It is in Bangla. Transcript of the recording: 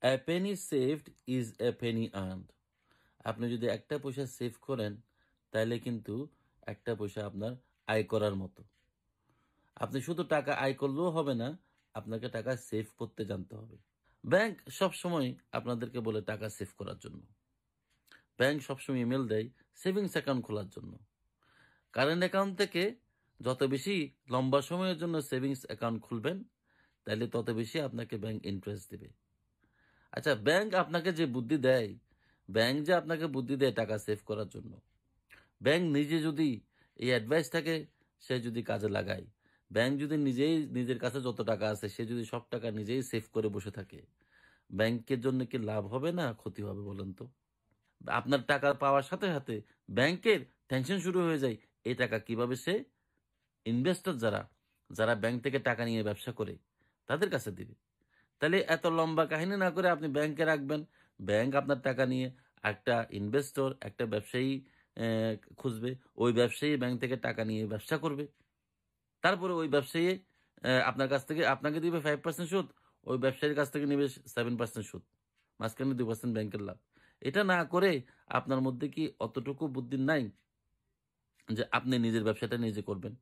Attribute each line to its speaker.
Speaker 1: A penny saved is a penny earned. আপনি যদি একটা পয়সা সেভ করেন তাহলে কিন্তু একটা পয়সা আপনার আয় করার মতো। আপনি শুধু টাকা আয় করলেও হবে না, আপনাকে টাকা সেভ করতে জানতে হবে। ব্যাংক সবসময় আপনাদেরকে বলে টাকা সেভ করার জন্য। ব্যাংক সবসময় ইমেল দেয় সেভিংস অ্যাকাউন্ট খোলার জন্য। কারেন্ট অ্যাকাউন্ট থেকে যত বেশি লম্বা সময়ের জন্য সেভিংস অ্যাকাউন্ট খুলবেন তাহলে তত বেশি আপনাকে ব্যাংক ইন্টারেস্ট দেবে। আচ্ছা, ব্যাংক আপনাকে যে বুদ্ধি দেয়, ব্যাংক যে আপনাকে বুদ্ধি দেয় টাকা সেভ করার জন্য, ব্যাংক নিজে যদি এই অ্যাডভাইসটাকে সে যদি কাজে লাগায়, ব্যাংক যদি নিজেই নিজের কাছে যত টাকা আছে সে যদি সব টাকা নিজেই সেভ করে বসে থাকে, ব্যাংকের জন্য কি লাভ হবে না ক্ষতি হবে বলেন তো? আপনার টাকা পাওয়ার সাথে সাথে ব্যাংকের টেনশন শুরু হয়ে যায় এই টাকা কিভাবে সে ইনভেস্টর যারা যারা ব্যাংক থেকে টাকা নিয়ে ব্যবসা করে তাদের কাছে দিবে। তাহলে এত লম্বা কাহিনী না করে আপনি ব্যাংকে রাখবেন, ব্যাংক আপনার টাকা নিয়ে একটা ইনভেস্টর একটা ব্যবসায়ী খুঁজবে, ওই ব্যবসায়ী ব্যাংক থেকে টাকা নিয়ে ব্যবসা করবে, তারপরে ওই ব্যবসায়ী আপনার কাছ থেকে আপনাকে দিবে 5% সুদ, ওই ব্যবসায়ীর কাছ থেকে নেবে 7% সুদ, মাঝখানে 2% ব্যাংকের লাভ। এটা না করে আপনার মধ্যে কি অতটুকু বুদ্ধি নাই যে আপনি নিজের ব্যবসাটা নিজে করবেন?